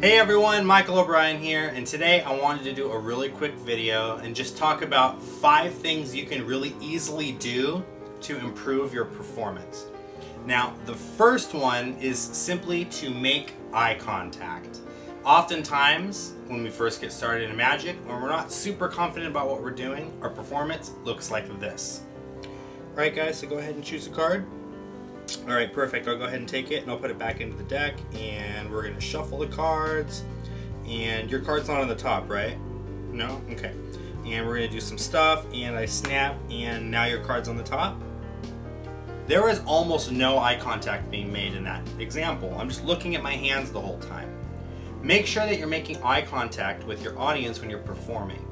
Hey everyone, Michael O'Brien here, and today I wanted to do a really quick video and just talk about 5 things you can really easily do to improve your performance. Now, the first one is simply to make eye contact. Oftentimes, when we first get started in magic, when we're not super confident about what we're doing, our performance looks like this. Alright guys, so go ahead and choose a card. Alright, perfect. I'll go ahead and take it and I'll put it back into the deck, and we're going to shuffle the cards. And your card's not on the top, right? No? Okay. And we're going to do some stuff, and I snap, and now your card's on the top. There is almost no eye contact being made in that example. I'm just looking at my hands the whole time. Make sure that you're making eye contact with your audience when you're performing.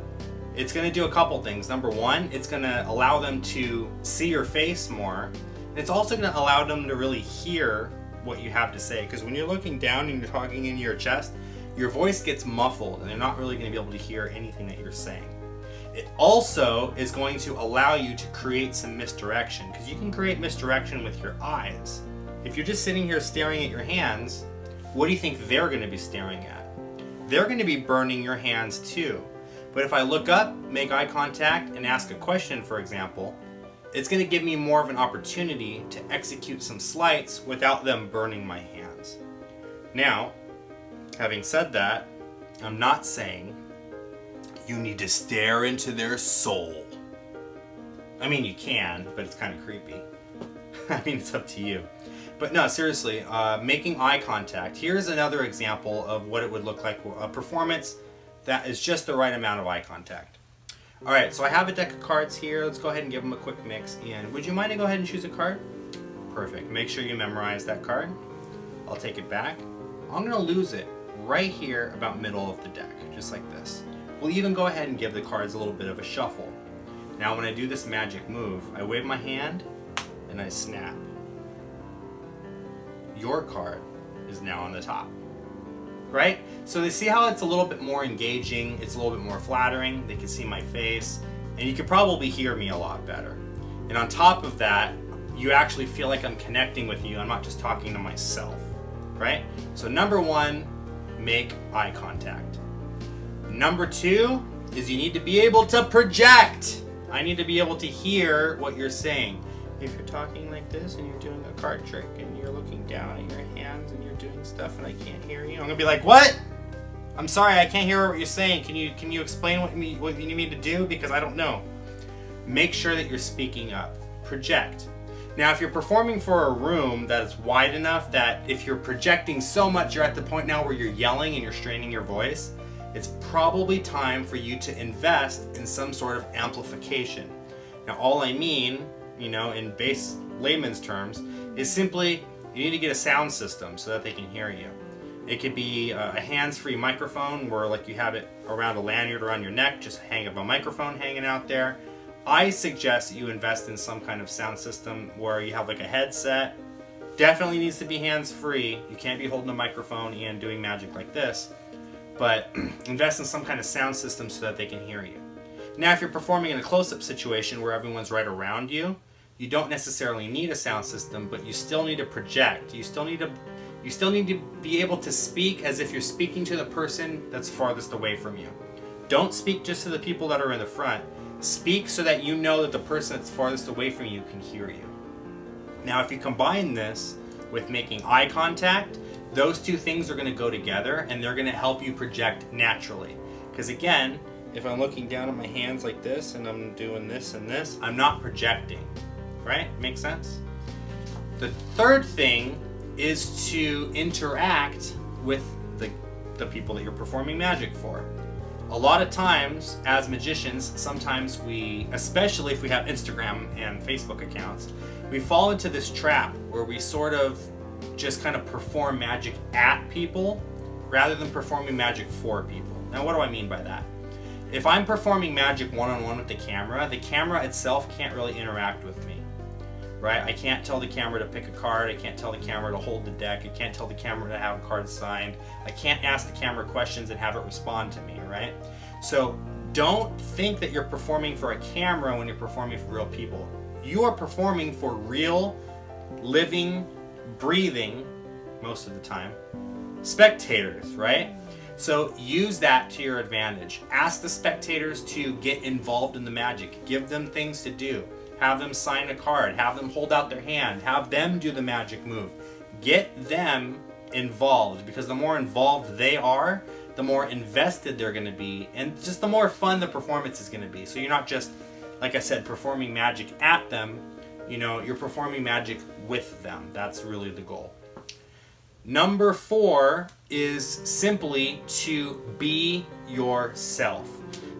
It's going to do a couple things. Number one, it's going to allow them to see your face more. It's also going to allow them to really hear what you have to say, because when you're looking down and you're talking into your chest, your voice gets muffled and they're not really going to be able to hear anything that you're saying. It also is going to allow you to create some misdirection, because you can create misdirection with your eyes. If you're just sitting here staring at your hands, what do you think they're going to be staring at? They're going to be burning your hands too. But if I look up, make eye contact, and ask a question, for example, it's going to give me more of an opportunity to execute some sleights without them burning my hands. Now, having said that, I'm not saying you need to stare into their soul. I mean, you can, but it's kind of creepy. I mean, it's up to you. But no, seriously, making eye contact. Here's another example of what it would look like, a performance that is just the right amount of eye contact. Alright, so I have a deck of cards here. Let's go ahead and give them a quick mix. And would you mind to go ahead and choose a card? Perfect. Make sure you memorize that card. I'll take it back. I'm going to lose it right here about middle of the deck, just like this. We'll even go ahead and give the cards a little bit of a shuffle. Now when I do this magic move, I wave my hand and I snap. Your card is now on the top. Right? So they see how it's a little bit more engaging, it's a little bit more flattering, they can see my face, and you can probably hear me a lot better. And on top of that, you actually feel like I'm connecting with you, I'm not just talking to myself. Right? So number one, make eye contact. Number two is you need to be able to project. I need to be able to hear what you're saying. If you're talking like this and you're doing a card trick and you're looking down at your hands and you're doing stuff and I can't hear you, I'm gonna be like, what? I'm sorry, I can't hear what you're saying. Can you explain what you need me to do? Because I don't know. Make sure that you're speaking up. Project. Now, if you're performing for a room that is wide enough that if you're projecting so much, you're at the point now where you're yelling and you're straining your voice, it's probably time for you to invest in some sort of amplification. Now, all I mean, in base layman's terms, is simply you need to get a sound system so that they can hear you. It could be a hands-free microphone where like you have it around a lanyard around your neck, just hang up a microphone hanging out there. I suggest that you invest in some kind of sound system where you have like a headset. Definitely needs to be hands-free. You can't be holding a microphone and doing magic like this, but invest in some kind of sound system so that they can hear you. Now, if you're performing in a close-up situation where everyone's right around you, you don't necessarily need a sound system, but you still need to project. You still need to be able to speak as if you're speaking to the person that's farthest away from you. Don't speak just to the people that are in the front. Speak so that you know that the person that's farthest away from you can hear you. Now, if you combine this with making eye contact, those two things are going to go together and they're going to help you project naturally. Because again, if I'm looking down at my hands like this and I'm doing this and this, I'm not projecting. Right? Make sense? The third thing is to interact with the people that you're performing magic for. A lot of times, as magicians, sometimes we, especially if we have Instagram and Facebook accounts, we fall into this trap where we sort of just kind of perform magic at people rather than performing magic for people. Now, what do I mean by that? If I'm performing magic one-on-one with the camera itself can't really interact with me. Right? I can't tell the camera to pick a card, I can't tell the camera to hold the deck, I can't tell the camera to have cards signed, I can't ask the camera questions and have it respond to me, right? So don't think that you're performing for a camera when you're performing for real people. You are performing for real, living, breathing, most of the time, spectators, right? So use that to your advantage. Ask the spectators to get involved in the magic. Give them things to do. Have them sign a card. Have them hold out their hand. Have them do the magic move. Get them involved, because the more involved they are, the more invested they're going to be, and just the more fun the performance is going to be. So you're not just, like I said, performing magic at them, you know, you're performing magic with them. That's really the goal. Number 4 is simply to be yourself.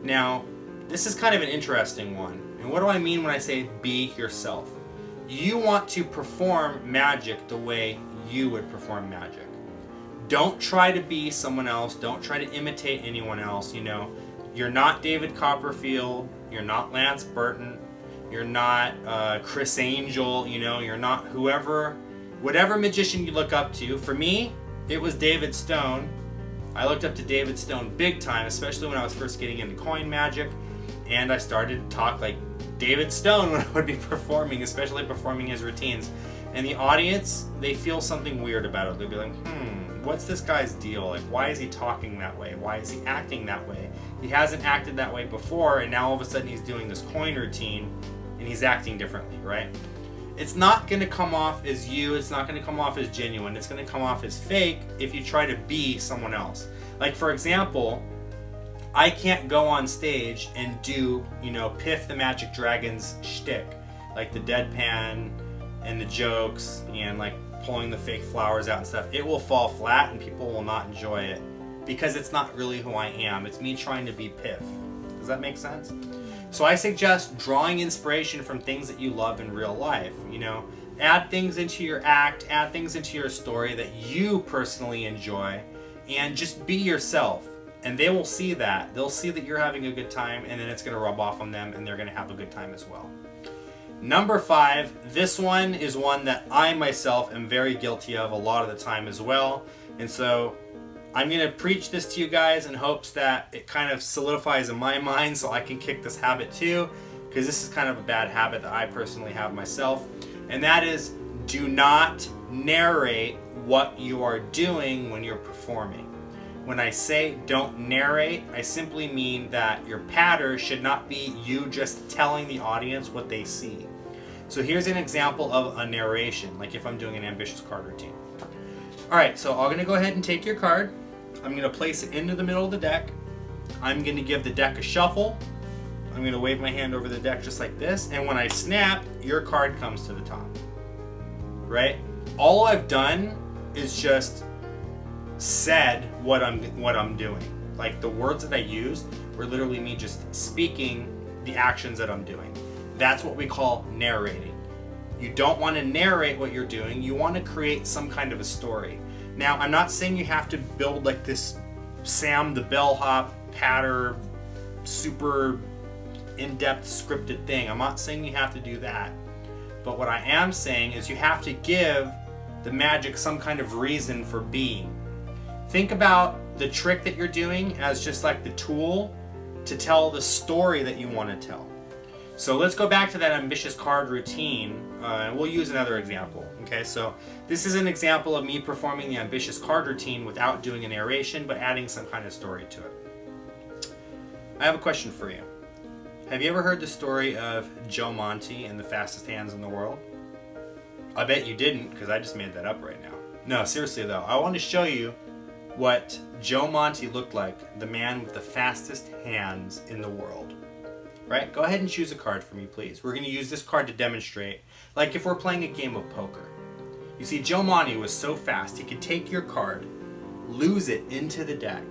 Now, this is kind of an interesting one. And what do I mean when I say be yourself? You want to perform magic the way you would perform magic. Don't try to be someone else. Don't try to imitate anyone else. You know, you're not David Copperfield. You're not Lance Burton. You're not Chris Angel. You know, you're not whatever magician you look up to. For me, it was David Stone. I looked up to David Stone big time, especially when I was first getting into coin magic. And I started to talk like David Stone when I would be performing, especially performing his routines. And the audience, they feel something weird about it. They'll be like, what's this guy's deal? Like, why is he talking that way? Why is he acting that way? He hasn't acted that way before, and now all of a sudden he's doing this coin routine, and he's acting differently, right? It's not going to come off as you. It's not going to come off as genuine. It's going to come off as fake if you try to be someone else. Like, for example, I can't go on stage and do, you know, Piff the Magic Dragon's shtick, like the deadpan and the jokes and like pulling the fake flowers out and stuff. It will fall flat and people will not enjoy it because it's not really who I am. It's me trying to be Piff. Does that make sense? So I suggest drawing inspiration from things that you love in real life. You know, add things into your act, add things into your story that you personally enjoy, and just be yourself. And they will see that. They'll see that you're having a good time, and then it's going to rub off on them, and they're going to have a good time as well. Number 5, this one is one that I myself am very guilty of a lot of the time as well. And so I'm going to preach this to you guys in hopes that it kind of solidifies in my mind so I can kick this habit too, because this is kind of a bad habit that I personally have myself. And that is, do not narrate what you are doing when you're performing. When I say don't narrate, I simply mean that your patter should not be you just telling the audience what they see. So here's an example of a narration, like if I'm doing an ambitious card routine. All right, so I'm gonna go ahead and take your card. I'm gonna place it into the middle of the deck. I'm gonna give the deck a shuffle. I'm gonna wave my hand over the deck just like this, and when I snap, your card comes to the top, right? All I've done is just said what I'm doing. Like the words that I used were literally me just speaking the actions that I'm doing. That's what we call narrating. You don't want to narrate what you're doing. You want to create some kind of a story. Now, I'm not saying you have to build like this Sam the bellhop patter, super in-depth scripted thing. I'm not saying you have to do that. But what I am saying is you have to give the magic some kind of reason for being. Think about the trick that you're doing as just like the tool to tell the story that you want to tell. So let's go back to that ambitious card routine, and we'll use another example. Okay, so this is an example of me performing the ambitious card routine without doing a narration, but adding some kind of story to it. I have a question for you. Have you ever heard the story of Joe Monte and the fastest hands in the world? I bet you didn't, because I just made that up right now. No, seriously though, I want to show you what Joe Monte looked like, the man with the fastest hands in the world. Right? Go ahead and choose a card for me, please. We're going to use this card to demonstrate, like if we're playing a game of poker. You see, Joe Monte was so fast, he could take your card, lose it into the deck,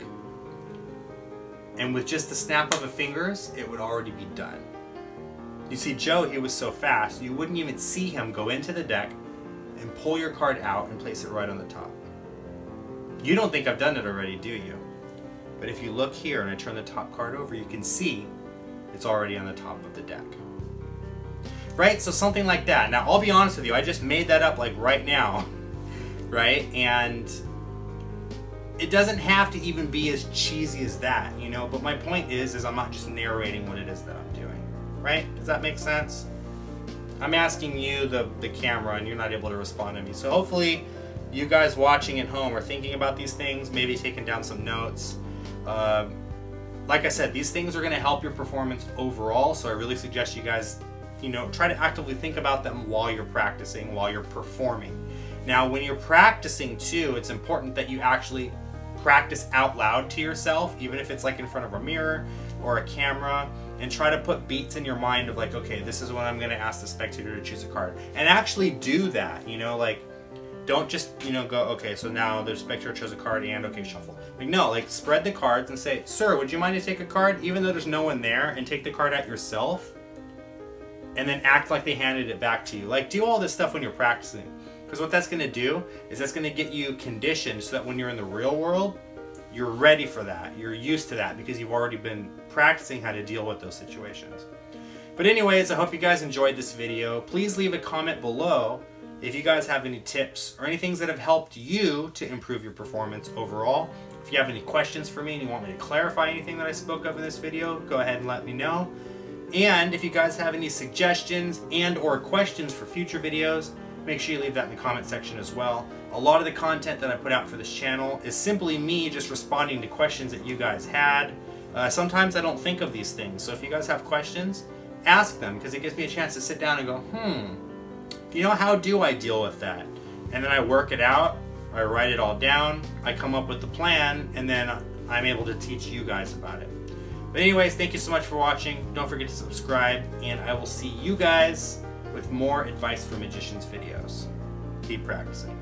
and with just the snap of the fingers, it would already be done. You see, Joe, he was so fast, you wouldn't even see him go into the deck and pull your card out and place it right on the top. You don't think I've done it already, do you? But if you look here and I turn the top card over, you can see it's already on the top of the deck. Right? So something like that. Now, I'll be honest with you, I just made that up like right now, right? And it doesn't have to even be as cheesy as that, you know? But my point is I'm not just narrating what it is that I'm doing, right? Does that make sense? I'm asking you, the camera, and you're not able to respond to me. So hopefully you guys watching at home are thinking about these things, maybe taking down some notes. Like I said, these things are going to help your performance overall, so I really suggest you guys, try to actively think about them while you're practicing, while you're performing. Now, when you're practicing too, it's important that you actually practice out loud to yourself, even if it's like in front of a mirror or a camera, and try to put beats in your mind of like, okay, this is when I'm going to ask the spectator to choose a card, and actually do that. Don't just go, okay, so now the spectator chose a card and okay, shuffle. No, spread the cards and say, sir, would you mind to take a card, even though there's no one there, and take the card out yourself, and then act like they handed it back to you. Do all this stuff when you're practicing, because what that's going to do is that's going to get you conditioned so that when you're in the real world, you're ready for that. You're used to that because you've already been practicing how to deal with those situations. But anyways, I hope you guys enjoyed this video. Please leave a comment below if you guys have any tips or any things that have helped you to improve your performance overall. If you have any questions for me and you want me to clarify anything that I spoke of in this video, go ahead and let me know. And if you guys have any suggestions and or questions for future videos, make sure you leave that in the comment section as well. A lot of the content that I put out for this channel is simply me just responding to questions that you guys had. Sometimes I don't think of these things, so if you guys have questions, ask them, because it gives me a chance to sit down and go, how do I deal with that? And then I work it out, I write it all down, I come up with the plan, and then I'm able to teach you guys about it. But anyways, thank you so much for watching. Don't forget to subscribe, and I will see you guys with more Advice for Magicians videos. Keep practicing.